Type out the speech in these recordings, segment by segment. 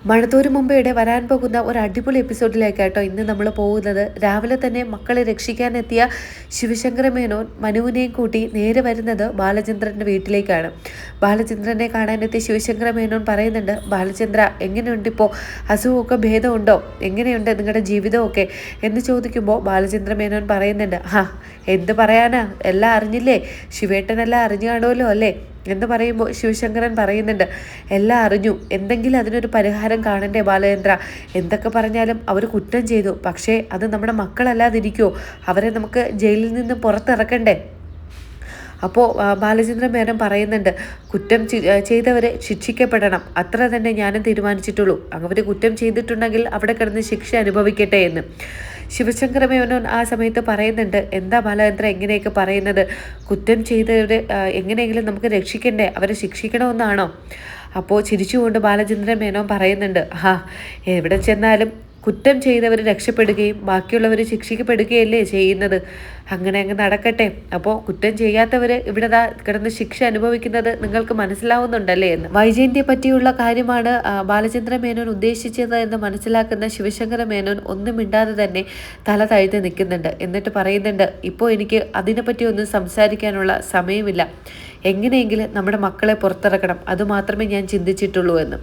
മഴത്തോരു മുമ്പേടെ വരാൻ പോകുന്ന ഒരു അടിപൊളി എപ്പിസോഡിലേക്കാട്ടോ ഇന്ന് നമ്മൾ പോകുന്നത്. രാവിലെ തന്നെ മക്കളെ രക്ഷിക്കാനെത്തിയ ശിവശങ്കര മേനോൻ മനുവിനെയും കൂട്ടി നേരെ വരുന്നത് ബാലചന്ദ്രൻ്റെ വീട്ടിലേക്കാണ്. ബാലചന്ദ്രനെ കാണാനെത്തിയ ശിവശങ്കര മേനോൻ പറയുന്നുണ്ട്, ബാലചന്ദ്ര എങ്ങനെയുണ്ട് ഇപ്പോൾ, അസുഖമൊക്കെ ഭേദമുണ്ടോ, എങ്ങനെയുണ്ട് നിങ്ങളുടെ ജീവിതമൊക്കെ എന്ന് ചോദിക്കുമ്പോൾ ബാലചന്ദ്ര മേനോൻ പറയുന്നുണ്ട്, എന്ത് പറയാനാ, എല്ലാം അറിഞ്ഞില്ലേ, ശിവേട്ടനെല്ലാം അറിഞ്ഞു കാണുമല്ലോ അല്ലേ എന്ന് പറയുമ്പോൾ ശിവശങ്കരൻ പറയുന്നുണ്ട്, എല്ലാം അറിഞ്ഞു, എന്തെങ്കിലും അതിനൊരു പരിഹാരം കാണണ്ടേ ബാലചന്ദ്ര, എന്തൊക്കെ പറഞ്ഞാലും അവർ കുറ്റം ചെയ്തു, പക്ഷേ അത് നമ്മുടെ മക്കളല്ലാതിരിക്കുമോ, അവരെ നമുക്ക് ജയിലിൽ നിന്ന് പുറത്തിറക്കണ്ടേ. അപ്പോൾ ബാലചന്ദ്ര മേനോൻ പറയുന്നുണ്ട്, കുറ്റം ചെയ്തവരെ ശിക്ഷിക്കപ്പെടണം, അത്ര തന്നെ ഞാനും തീരുമാനിച്ചിട്ടുള്ളൂ, അവർ കുറ്റം ചെയ്തിട്ടുണ്ടെങ്കിൽ അവിടെ കിടന്ന് ശിക്ഷ അനുഭവിക്കട്ടെ എന്ന് ശിവശങ്കര മേനോൻ ആ സമയത്ത് പറയുന്നുണ്ട്. എന്താ ബാലചന്ദ്ര എങ്ങനെയൊക്കെ പറയുന്നത്, കുറ്റം ചെയ്തവരെ എങ്ങനെയെങ്കിലും നമുക്ക് രക്ഷിക്കണ്ടേ, അവരെ ശിക്ഷിക്കണമെന്നാണോ? അപ്പോൾ ചിരിച്ചുകൊണ്ട് ബാലചന്ദ്ര മേനോൻ പറയുന്നുണ്ട്, എവിടെ ചെന്നാലും കുറ്റം ചെയ്തവർ രക്ഷപ്പെടുകയും ബാക്കിയുള്ളവർ ശിക്ഷിക്കപ്പെടുകയല്ലേ ചെയ്യുന്നത്, അങ്ങനെ അങ്ങ് നടക്കട്ടെ. അപ്പോൾ കുറ്റം ചെയ്യാത്തവർ ഇവിടെ കിടന്ന് ശിക്ഷ അനുഭവിക്കുന്നത് നിങ്ങൾക്ക് മനസ്സിലാവുന്നുണ്ടല്ലേ എന്ന്. വൈജയന്തിയെ പറ്റിയുള്ള കാര്യമാണ് ബാലചന്ദ്ര മേനോൻ ഉദ്ദേശിച്ചത് എന്ന് മനസ്സിലാക്കുന്ന ശിവശങ്കര മേനോൻ ഒന്നും മിണ്ടാതെ തന്നെ തല താഴ്ത്തി നിൽക്കുന്നുണ്ട്. എന്നിട്ട് പറയുന്നുണ്ട്, ഇപ്പോൾ എനിക്ക് അതിനെപ്പറ്റി ഒന്നും സംസാരിക്കാനുള്ള സമയമില്ല, എങ്ങനെയെങ്കിലും നമ്മുടെ മക്കളെ പുറത്തിറക്കണം, അതുമാത്രമേ ഞാൻ ചിന്തിച്ചിട്ടുള്ളൂ എന്ന്.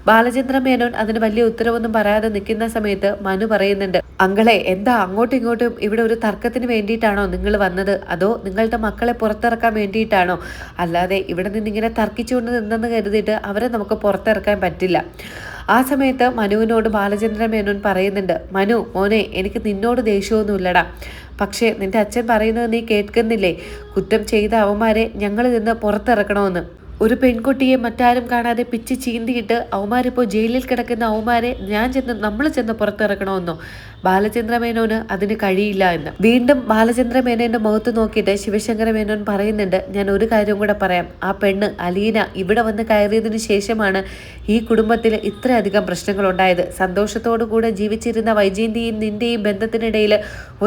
ബാലചന്ദ്ര മേനോൻ അതിന് വലിയ ഉത്തരവൊന്നും പറയാതെ നിൽക്കുന്ന സമയത്ത് മനു പറയുന്നുണ്ട്, അങ്കളെ എന്താ അങ്ങോട്ടും ഇങ്ങോട്ടും ഇവിടെ ഒരു തർക്കത്തിന് വേണ്ടിയിട്ടാണോ നിങ്ങൾ വന്നത്, അതോ നിങ്ങളുടെ മക്കളെ പുറത്തിറക്കാൻ വേണ്ടിയിട്ടാണോ, അല്ലാതെ ഇവിടെ നിന്നിങ്ങനെ തർക്കിച്ചുകൊണ്ട് നിന്നെന്ന് കരുതിയിട്ട് അവരെ നമുക്ക് പുറത്തിറക്കാൻ പറ്റില്ല. ആ സമയത്ത് മനുവിനോട് ബാലചന്ദ്ര മേനോൻ പറയുന്നുണ്ട്, മനു മോനെ, എനിക്ക് നിന്നോട് ദേഷ്യമൊന്നുമില്ലടാ, പക്ഷേ നിന്റെ അച്ഛൻ പറയുന്നത് നീ കേൾക്കുന്നില്ലേ, കുറ്റം ചെയ്ത അവന്മാരെ ഞങ്ങൾ നിന്ന് പുറത്തിറക്കണമെന്ന്. ഒരു പെൺകുട്ടിയെ മറ്റാരും കാണാതെ പിച്ച് ചീന്തിയിട്ട് അവന്മാരിപ്പോൾ ജയിലിൽ കിടക്കുന്ന അവന്മാരെ നമ്മൾ ചെന്ന് പുറത്തിറക്കണമെന്നോ? ബാലചന്ദ്ര മേനോന് അതിന് കഴിയില്ല എന്ന്. വീണ്ടും ബാലചന്ദ്ര മേനോന്റെ മുഖത്ത് നോക്കിയിട്ട് ശിവശങ്കര മേനോൻ പറയുന്നുണ്ട്, ഞാൻ ഒരു കാര്യം കൂടെ പറയാം, ആ പെണ്ണ് അലീന ഇവിടെ വന്ന് കയറിയതിനു ശേഷമാണ് ഈ കുടുംബത്തിൽ ഇത്രയധികം പ്രശ്നങ്ങൾ ഉണ്ടായത്. സന്തോഷത്തോടു കൂടെ ജീവിച്ചിരുന്ന വൈജയന്തിയും നിന്റെയും ബന്ധത്തിനിടയിൽ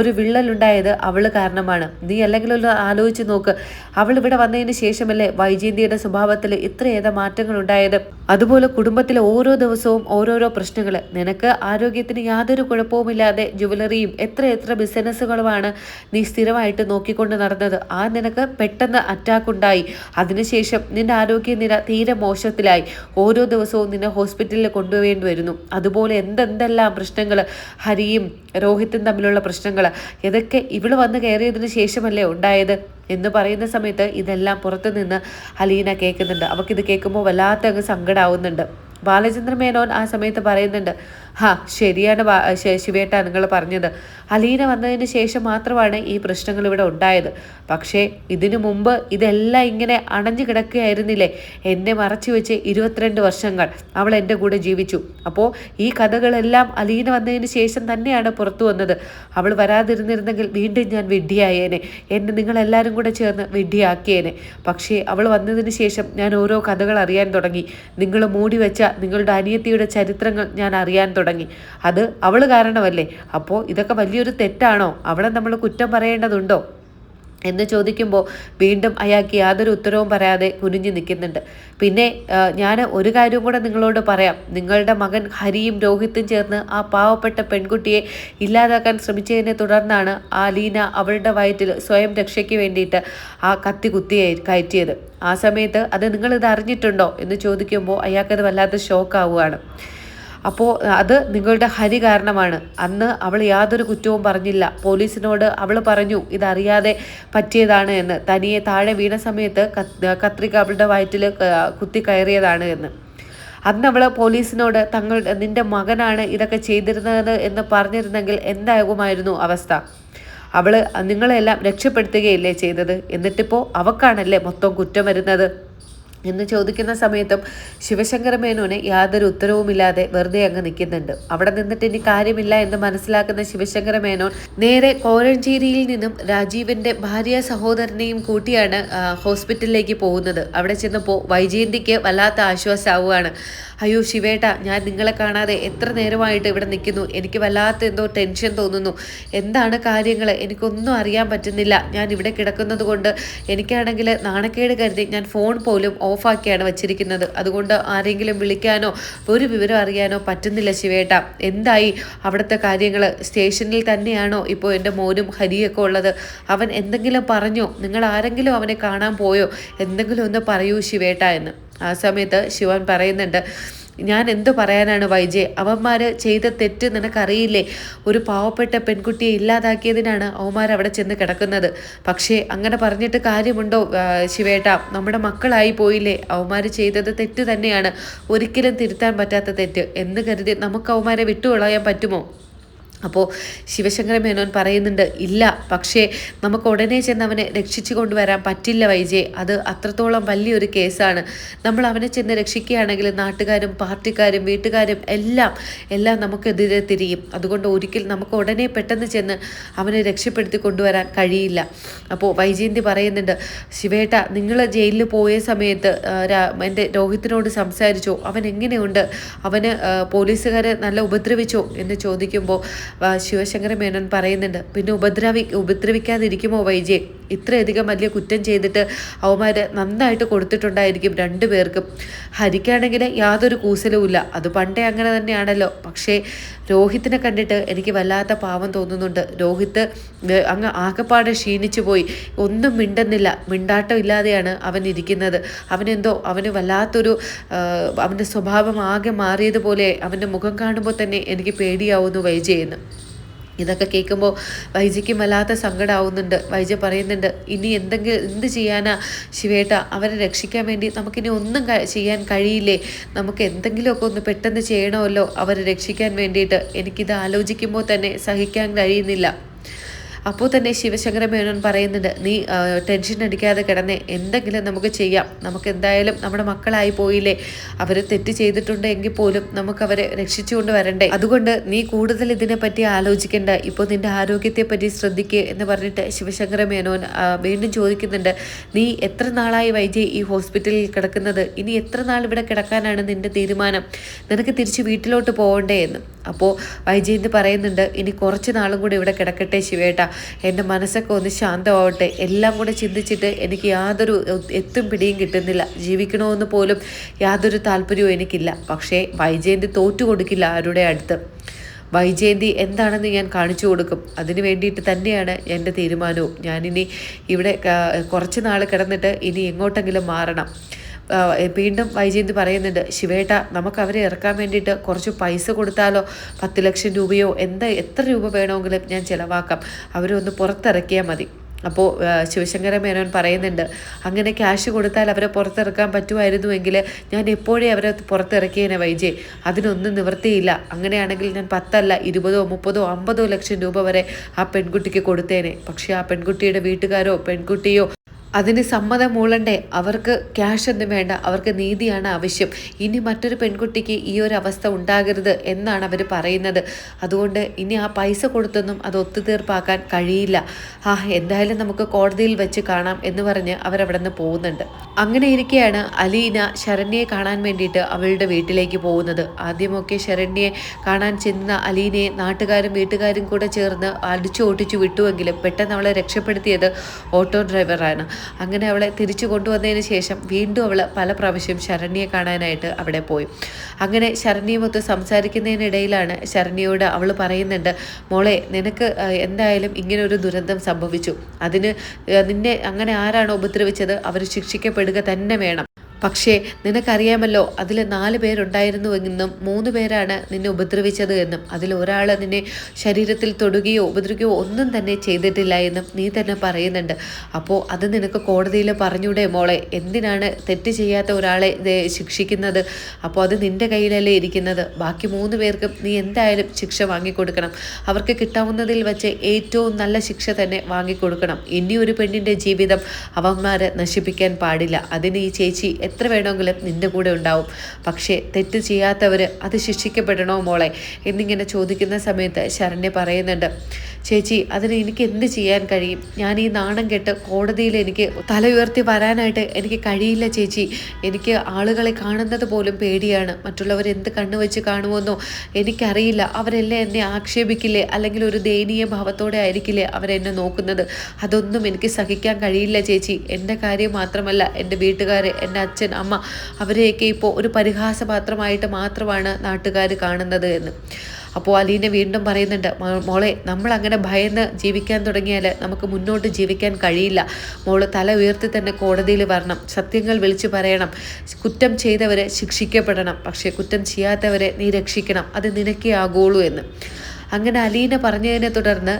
ഒരു വിള്ളലുണ്ടായത് അവള് കാരണമാണ്. നീ അല്ലെങ്കിൽ ഒന്ന് ആലോചിച്ച് നോക്ക്, അവൾ ഇവിടെ വന്നതിന് ശേഷമല്ലേ വൈജയന്തിയുടെ സ്വഭാവത്തിൽ ഇത്രയേറെ മാറ്റങ്ങൾ ഉണ്ടായത്. അതുപോലെ കുടുംബത്തിലെ ഓരോ ദിവസവും ഓരോരോ പ്രശ്നങ്ങൾ. നിനക്ക് ആരോഗ്യത്തിന് യാതൊരു കുഴപ്പവുമില്ലാതെ ജുവലറിയും എത്ര ബിസിനസ്സുകളുമാണ് നീ സ്ഥിരമായിട്ട് നോക്കിക്കൊണ്ട് നടന്നത്. ആ നിനക്ക് പെട്ടെന്ന് അറ്റാക്ക് ഉണ്ടായി, അതിനുശേഷം നിന്റെ ആരോഗ്യനില തീരെ മോശത്തിലായി, ഓരോ ദിവസവും നിന്നെ ഹോസ്പിറ്റലിൽ കൊണ്ടുപോകേണ്ടി വരുന്നു. അതുപോലെ എന്തെല്ലാം പ്രശ്നങ്ങൾ, ഹരിയും രോഹിത്തും തമ്മിലുള്ള പ്രശ്നങ്ങൾ, ഇതൊക്കെ ഇവള് വന്ന് കയറിയതിന് ശേഷമല്ലേ ഉണ്ടായത് എന്ന് പറയുന്ന സമയത്ത് ഇതെല്ലാം പുറത്തു നിന്ന് അലീന കേൾക്കുന്നുണ്ട്. അവൾക്കിത് കേൾക്കുമ്പോൾ വല്ലാത്ത അങ്ങ് സങ്കടമാവുന്നുണ്ട്. ബാലചന്ദ്ര മേനോൻ ആ സമയത്ത് പറയുന്നുണ്ട്, ശരിയാണ് ശിവേട്ട നിങ്ങൾ പറഞ്ഞത്, അലീന വന്നതിന് ശേഷം മാത്രമാണ് ഈ പ്രശ്നങ്ങൾ ഇവിടെ ഉണ്ടായത്. പക്ഷേ ഇതിനു മുമ്പ് ഇതെല്ലാം ഇങ്ങനെ അണഞ്ഞു കിടക്കുകയായിരുന്നില്ലേ, എന്നെ മറച്ചു വെച്ച് 22 വർഷങ്ങൾ അവൾ എൻ്റെ കൂടെ ജീവിച്ചു. അപ്പോൾ ഈ കഥകളെല്ലാം അലീന വന്നതിന് ശേഷം തന്നെയാണ് പുറത്തു വന്നത്. അവൾ വരാതിരുന്നിരുന്നെങ്കിൽ വീണ്ടും ഞാൻ വിഡ്ഢിയായേനെ, എന്നെ നിങ്ങളെല്ലാവരും കൂടെ ചേർന്ന് വിഡ്ഢിയാക്കിയേനെ. പക്ഷേ അവൾ വന്നതിന് ശേഷം ഞാൻ ഓരോ കഥകൾ അറിയാൻ തുടങ്ങി. നിങ്ങൾ മൂടി വെച്ച നിങ്ങളുടെ അനിയത്തിയുടെ ചരിത്രങ്ങൾ ഞാൻ അറിയാൻ തുടങ്ങി. അത് അവൾ കാരണമല്ലേ. അപ്പോൾ ഇതൊക്കെ വലിയൊരു തെറ്റാണോ, അവളെ നമ്മൾ കുറ്റം പറയേണ്ടതുണ്ടോ എന്ന് ചോദിക്കുമ്പോൾ വീണ്ടും അയാൾക്ക് യാതൊരു ഉത്തരവും പറയാതെ കുനിഞ്ഞു നിൽക്കുന്നുണ്ട്. പിന്നെ ഞാൻ ഒരു കാര്യം കൂടെ നിങ്ങളോട് പറയാം, നിങ്ങളുടെ മകൻ ഹരിയും രോഹിത്തും ചേർന്ന് ആ പാവപ്പെട്ട പെൺകുട്ടിയെ ഇല്ലാതാക്കാൻ ശ്രമിച്ചതിനെ തുടർന്നാണ് ആ ലീന അവളുടെ വയറ്റിൽ സ്വയം രക്ഷയ്ക്ക് വേണ്ടിയിട്ട് ആ കത്തി കയറ്റിയത്. ആ സമയത്ത് അത് നിങ്ങളിത് അറിഞ്ഞിട്ടുണ്ടോ എന്ന് ചോദിക്കുമ്പോൾ അയാൾക്കത് വല്ലാത്ത ഷോക്കാവുകയാണ്. അപ്പോൾ അത് നിങ്ങളുടെ ഹരി കാരണമാണ്. അന്ന് അവൾ യാതൊരു കുറ്റവും പറഞ്ഞില്ല. പോലീസിനോട് അവൾ പറഞ്ഞു ഇതറിയാതെ പറ്റിയതാണ് എന്ന്. തനിയെ താഴെ വീണ സമയത്ത് കത്രിക അവളുടെ വയറ്റിൽ കുത്തി കയറിയതാണ് എന്ന്. അന്ന് അവൾ പോലീസിനോട് നിന്റെ മകനാണ് ഇതൊക്കെ ചെയ്തിരുന്നത് എന്ന് പറഞ്ഞിരുന്നെങ്കിൽ എന്താകുമായിരുന്നു അവസ്ഥ? അവൾ നിങ്ങളെല്ലാം രക്ഷപ്പെടുത്തുകയല്ലേ ചെയ്തത്, എന്നിട്ടിപ്പോൾ അവക്കാണല്ലേ മൊത്തം കുറ്റം വരുന്നത് എന്ന് ചോദിക്കുന്ന സമയത്തും ശിവശങ്കര മേനോന് യാതൊരു ഉത്തരവുമില്ലാതെ വെറുതെ അങ്ങ് നിൽക്കുന്നുണ്ട്. അവിടെ നിന്നിട്ട് ഇനി കാര്യമില്ല എന്ന് മനസ്സിലാക്കുന്ന ശിവശങ്കര മേനോൻ നേരെ കോഴഞ്ചേരിയിൽ നിന്നും രാജീവിൻ്റെ ഭാര്യ സഹോദരനെയും കൂട്ടിയാണ് ഹോസ്പിറ്റലിലേക്ക് പോകുന്നത്. അവിടെ ചെന്നപ്പോൾ വൈജയന്തിക്ക് വല്ലാത്ത ആശ്വാസമാവുകയാണ്. അയ്യോ ശിവേട്ട, ഞാൻ നിങ്ങളെ കാണാതെ എത്ര നേരമായിട്ട് ഇവിടെ നിൽക്കുന്നു, എനിക്ക് വല്ലാത്ത എന്തോ ടെൻഷൻ തോന്നുന്നു, എന്താണ് കാര്യങ്ങൾ, എനിക്കൊന്നും അറിയാൻ പറ്റുന്നില്ല, ഞാൻ ഇവിടെ കിടക്കുന്നത് കൊണ്ട് എനിക്കാണെങ്കിൽ നാണക്കേട് കരുതി ഞാൻ ഫോൺ പോലും ഓഫാക്കിയാണ് വച്ചിരിക്കുന്നത്, അതുകൊണ്ട് ആരെങ്കിലും വിളിക്കാനോ ഒരു വിവരം അറിയാനോ പറ്റുന്നില്ല ശിവേട്ട. എന്തായി അവിടുത്തെ കാര്യങ്ങൾ? സ്റ്റേഷനിൽ തന്നെയാണോ ഇപ്പോൾ എൻ്റെ മോനും ഹരിയൊക്കെ ഉള്ളത്? അവൻ എന്തെങ്കിലും പറഞ്ഞോ? നിങ്ങൾ ആരെങ്കിലും അവനെ കാണാൻ പോയോ? എന്തെങ്കിലും ഒന്ന് പറയൂ ശിവേട്ട എന്ന്. ആ സമയത്ത് ശിവൻ പറയുന്നുണ്ട്, ഞാൻ എന്തു പറയാനാണ് വൈജയ്, അവന്മാർ ചെയ്ത തെറ്റ് നിനക്കറിയില്ലേ? ഒരു പാവപ്പെട്ട പെൺകുട്ടിയെ ഇല്ലാതാക്കിയതിനാണ് അവന്മാർ അവിടെ ചെന്ന് കിടക്കുന്നത്. പക്ഷേ അങ്ങനെ പറഞ്ഞിട്ട് കാര്യമുണ്ടോ ശിവേട്ട? നമ്മുടെ മക്കളായി പോയില്ലേ? അവന്മാർ ചെയ്തത് തെറ്റ് തന്നെയാണ്, ഒരിക്കലും തിരുത്താൻ പറ്റാത്ത തെറ്റ് എന്ന് കരുതി നമുക്ക് അവന്മാരെ വിട്ടുകളയാൻ പറ്റുമോ? അപ്പോൾ ശിവശങ്കര മേനോൻ പറയുന്നുണ്ട്, ഇല്ല, പക്ഷേ നമുക്ക് ഉടനെ ചെന്ന് അവനെ രക്ഷിച്ചു കൊണ്ടുവരാൻ പറ്റില്ല വൈജയ്, അത് അത്രത്തോളം വലിയൊരു കേസാണ്. നമ്മൾ അവനെ ചെന്ന് രക്ഷിക്കുകയാണെങ്കിൽ നാട്ടുകാരും പാർട്ടിക്കാരും വീട്ടുകാരും എല്ലാം നമുക്കെതിരെ തിരിയും. അതുകൊണ്ട് ഒരിക്കൽ നമുക്ക് ഉടനെ പെട്ടെന്ന് ചെന്ന് അവനെ രക്ഷപ്പെടുത്തി കൊണ്ടുവരാൻ കഴിയില്ല. അപ്പോൾ വൈജയന്തി പറയുന്നുണ്ട്, ശിവേട്ട, നിങ്ങൾ ജയിലിൽ പോയ സമയത്ത് എൻ്റെ രോഹിത്തിനോട് സംസാരിച്ചോ? അവൻ എങ്ങനെയുണ്ട്? അവന് പോലീസുകാർ നല്ല ഉപദ്രവിച്ചോ എന്ന് ചോദിക്കുമ്പോൾ ശിവശങ്കര മേനോൻ പറയുന്നുണ്ട്, പിന്നെ ഉപദ്രവിക്കാതിരിക്കുമോ വൈജയ്? ഇത്രയധികം വലിയ കുറ്റം ചെയ്തിട്ട് അവന്മാർ നന്നായിട്ട് കൊടുത്തിട്ടുണ്ടായിരിക്കും രണ്ടുപേർക്കും. ഹരിക്കാണെങ്കിൽ യാതൊരു കൂസലുമില്ല, അത് പണ്ടേ അങ്ങനെ തന്നെയാണല്ലോ. പക്ഷേ രോഹിത്തിനെ കണ്ടിട്ട് എനിക്ക് വല്ലാത്ത പാവം തോന്നുന്നുണ്ട്. രോഹിത്ത് അങ്ങ് ആകെപ്പാടെ ക്ഷീണിച്ചു പോയി, ഒന്നും മിണ്ടുന്നില്ല, മിണ്ടാട്ടം ഇല്ലാതെയാണ് അവൻ ഇരിക്കുന്നത്. അവന് വല്ലാത്തൊരു അവൻ്റെ സ്വഭാവം ആകെ മാറിയതുപോലെ അവൻ്റെ മുഖം കാണുമ്പോൾ തന്നെ എനിക്ക് പേടിയാവുന്നു വൈജയെന്ന്. ഇതൊക്കെ കേൾക്കുമ്പോൾ വൈജയ്ക്കും വല്ലാത്ത സങ്കടമാവുന്നുണ്ട്. വൈജ പറയുന്നുണ്ട്, ഇനി എന്ത് ചെയ്യാനാ ശിവേട്ട? അവരെ രക്ഷിക്കാൻ വേണ്ടി നമുക്കിനി ഒന്നും ചെയ്യാൻ കഴിയില്ലേ? നമുക്ക് എന്തെങ്കിലുമൊക്കെ ഒന്ന് പെട്ടെന്ന് ചെയ്യണമല്ലോ അവരെ രക്ഷിക്കാൻ വേണ്ടിയിട്ട്. എനിക്കിത് ആലോചിക്കുമ്പോൾ തന്നെ സഹിക്കാൻ കഴിയുന്നില്ല. അപ്പോൾ തന്നെ ശിവശങ്കര മേനോൻ പറയുന്നുണ്ട്, നീ ടെൻഷൻ അടിക്കാതെ കിടന്നേ, എന്തെങ്കിലും നമുക്ക് ചെയ്യാം. നമുക്ക് എന്തായാലും നമ്മുടെ മക്കളായി പോയില്ലേ, അവർ തെറ്റ് ചെയ്തിട്ടുണ്ടെങ്കിൽ പോലും നമുക്കവരെ രക്ഷിച്ചുകൊണ്ട് വരണ്ടേ. അതുകൊണ്ട് നീ കൂടുതൽ ഇതിനെപ്പറ്റി ആലോചിക്കേണ്ട, ഇപ്പോൾ നിൻ്റെ ആരോഗ്യത്തെപ്പറ്റി ശ്രദ്ധിക്കുക എന്ന് പറഞ്ഞിട്ട് ശിവശങ്കര മേനോൻ വീണ്ടും ചോദിക്കുന്നുണ്ട്, നീ എത്ര നാളായി വൈജയ് ഈ ഹോസ്പിറ്റലിൽ കിടക്കുന്നത്? ഇനി എത്ര നാൾ ഇവിടെ കിടക്കാനാണ് നിൻ്റെ തീരുമാനം? നിനക്ക് തിരിച്ച് വീട്ടിലോട്ട് പോകണ്ടേ എന്ന്. അപ്പോൾ വൈജയന്തി പറയുന്നുണ്ട്, ഇനി കുറച്ച് നാളും കൂടി ഇവിടെ കിടക്കട്ടെ ശിവേട്ട, എൻ്റെ മനസ്സൊക്കെ ഒന്ന് ശാന്തമാവട്ടെ. എല്ലാം കൂടെ ചിന്തിച്ചിട്ട് എനിക്ക് യാതൊരു എത്തും പിടിയും കിട്ടുന്നില്ല, ജീവിക്കണമെന്ന് പോലും യാതൊരു താല്പര്യവും എനിക്കില്ല. പക്ഷേ വൈജയന്തി തോറ്റു കൊടുക്കില്ല ആരുടെ അടുത്ത്. വൈജയന്തി എന്താണെന്ന് ഞാൻ കാണിച്ചു കൊടുക്കും. അതിന് വേണ്ടിയിട്ട് തന്നെയാണ് എൻ്റെ തീരുമാനവും. ഞാനിനി ഇവിടെ കുറച്ച് നാൾ കിടന്നിട്ട് ഇനി എങ്ങോട്ടെങ്കിലും മാറണം. വീണ്ടും വൈജയന്തി പറയുന്നുണ്ട്, ശിവേട്ട, നമുക്ക് അവരെ ഇറക്കാൻ വേണ്ടിയിട്ട് കുറച്ച് പൈസ കൊടുത്താലോ? 10 ലക്ഷം രൂപയോ എത്ര രൂപ വേണമെങ്കിലും ഞാൻ ചിലവാക്കാം, അവരൊന്ന് പുറത്തിറക്കിയാൽ മതി. അപ്പോൾ ശിവശങ്കര മേനോൻ പറയുന്നുണ്ട്, അങ്ങനെ ക്യാഷ് കൊടുത്താൽ അവരെ പുറത്തിറക്കാൻ പറ്റുമായിരുന്നുവെങ്കിൽ ഞാൻ എപ്പോഴേ അവരെ പുറത്തിറക്കിയേനെ വൈജയ്. അതിനൊന്നും നിവൃത്തിയില്ല. അങ്ങനെയാണെങ്കിൽ ഞാൻ 10 അല്ല 20, 30, 50 ലക്ഷം രൂപ വരെ ആ പെൺകുട്ടിക്ക് കൊടുത്തേനെ. പക്ഷേ ആ പെൺകുട്ടിയുടെ വീട്ടുകാരോ പെൺകുട്ടിയോ അതിന് സമ്മതം മൂളണ്ടേ? അവർക്ക് ക്യാഷ് ഒന്നും വേണ്ട, അവർക്ക് നീതിയാണ് ആവശ്യം. ഇനി മറ്റൊരു പെൺകുട്ടിക്ക് ഈ ഒരു അവസ്ഥ ഉണ്ടാകരുത് എന്നാണ് അവർ പറയുന്നത്. അതുകൊണ്ട് ഇനി ആ പൈസ കൊടുത്തൊന്നും അത് ഒത്തുതീർപ്പാക്കാൻ കഴിയില്ല. എന്തായാലും നമുക്ക് കോടതിയിൽ വെച്ച് കാണാം എന്ന് പറഞ്ഞ് അവരവിടെ നിന്ന് പോകുന്നുണ്ട്. അങ്ങനെ ഇരിക്കെയാണ് അലീന ശരണ്യയെ കാണാൻ വേണ്ടിയിട്ട് അവളുടെ വീട്ടിലേക്ക് പോകുന്നത്. ആദ്യമൊക്കെ ശരണ്യയെ കാണാൻ ചെന്ന അലീനയെ നാട്ടുകാരും വീട്ടുകാരും കൂടെ ചേർന്ന് അടിച്ചു ഓട്ടിച്ചു വിട്ടുവെങ്കിലും പെട്ടെന്ന് അവളെ രക്ഷപ്പെടുത്തിയത് ഓട്ടോ ഡ്രൈവറാണ്. അങ്ങനെ അവളെ തിരിച്ചു കൊണ്ടുവന്നതിന് ശേഷം വീണ്ടും അവൾ പല പ്രാവശ്യം ശരണ്യയെ കാണാനായിട്ട് അവിടെ പോയി. അങ്ങനെ ശരണ്യമൊത്ത് സംസാരിക്കുന്നതിനിടയിലാണ് ശരണ്യയോട് അവൾ പറയുന്നുണ്ട്, മോളെ, നിനക്ക് എന്തായാലും ഇങ്ങനെ ഒരു ദുരന്തം സംഭവിച്ചു, അതിന് നിന്നെ അങ്ങനെ ആരാണോ ഉപദ്രവിച്ചത് അവർ ശിക്ഷിക്കപ്പെടുക തന്നെ വേണം. പക്ഷേ നിനക്കറിയാമല്ലോ, അതിൽ 4 പേരുണ്ടായിരുന്നുവെന്നും 3 പേരാണ് നിന്നെ ഉപദ്രവിച്ചത് എന്നും അതിൽ ഒരാൾ നിന്നെ ശരീരത്തിൽ തൊടുകയോ ഉപദ്രവിക്കുകയോ ഒന്നും തന്നെ ചെയ്തിട്ടില്ല എന്നും നീ തന്നെ പറയുന്നുണ്ട്. അപ്പോൾ അത് നിനക്ക് കോടതിയിൽ പറഞ്ഞൂടെ മോളെ? എന്തിനാണ് തെറ്റ് ചെയ്യാത്ത ഒരാളെ ശിക്ഷിക്കുന്നത്? അപ്പോൾ അത് നിൻ്റെ കയ്യിലല്ലേ ഇരിക്കുന്നത്. ബാക്കി 3 പേർക്കും നീ എന്തായാലും ശിക്ഷ വാങ്ങിക്കൊടുക്കണം. അവർക്ക് കിട്ടാവുന്നതിൽ വെച്ച് ഏറ്റവും നല്ല ശിക്ഷ തന്നെ വാങ്ങിക്കൊടുക്കണം. ഇനി ഒരു പെണ്ണിൻ്റെ ജീവിതം അവന്മാർ നശിപ്പിക്കാൻ പാടില്ല. അതിന് ഈ ചേച്ചി എത്ര വേണമെങ്കിലും നിൻ്റെ കൂടെ ഉണ്ടാവും. പക്ഷേ തെറ്റ് ചെയ്യാത്തവർ അത് ശിക്ഷിക്കപ്പെടണോ മോളെ എന്നിങ്ങനെ ചോദിക്കുന്ന സമയത്ത് ശരണ്യ പറയുന്നുണ്ട്, ചേച്ചി അതിന് എനിക്ക് എന്ത് ചെയ്യാൻ കഴിയും? ഞാൻ ഈ നാണം കെട്ട് കോടതിയിൽ എനിക്ക് തല ഉയർത്തി വരാനായിട്ട് എനിക്ക് കഴിയില്ല ചേച്ചി. എനിക്ക് ആളുകളെ കാണുന്നത് പോലും പേടിയാണ്. മറ്റുള്ളവർ എന്ത് കണ്ണുവെച്ച് കാണുമെന്നോ എനിക്കറിയില്ല. അവരെല്ലാം എന്നെ ആക്ഷേപിക്കില്ലേ, അല്ലെങ്കിൽ ഒരു ദയനീയ ഭാവത്തോടെ ആയിരിക്കില്ലേ അവരെന്നെ നോക്കുന്നത്? അതൊന്നും എനിക്ക് സഹിക്കാൻ കഴിയില്ല ചേച്ചി. എൻ്റെ കാര്യം മാത്രമല്ല, എൻ്റെ വീട്ടുകാരെ, എൻ്റെ അച്ഛൻ അമ്മ അവരെയൊക്കെ ഇപ്പോൾ ഒരു പരിഹാസപാത്രമായിട്ട് മാത്രമാണ് നാട്ടുകാർ കാണുന്നത് എന്ന്. അപ്പോൾ അലീന വീണ്ടും പറയുന്നുണ്ട്, മോളെ നമ്മൾ അങ്ങനെ ഭയന്ന് ജീവിക്കാൻ തുടങ്ങിയാൽ നമുക്ക് മുന്നോട്ട് ജീവിക്കാൻ കഴിയില്ല. മോള് തല ഉയർത്തി തന്നെ കോടതിയിൽ വരണം, സത്യങ്ങൾ വിളിച്ചു പറയണം. കുറ്റം ചെയ്തവരെ ശിക്ഷിക്കപ്പെടണം, പക്ഷേ കുറ്റം ചെയ്യാത്തവരെ നീ രക്ഷിക്കണം. അത് നിനക്കേ ആകുള്ളൂ എന്ന്. അങ്ങനെ അലീന പറഞ്ഞതിനെ തുടർന്ന്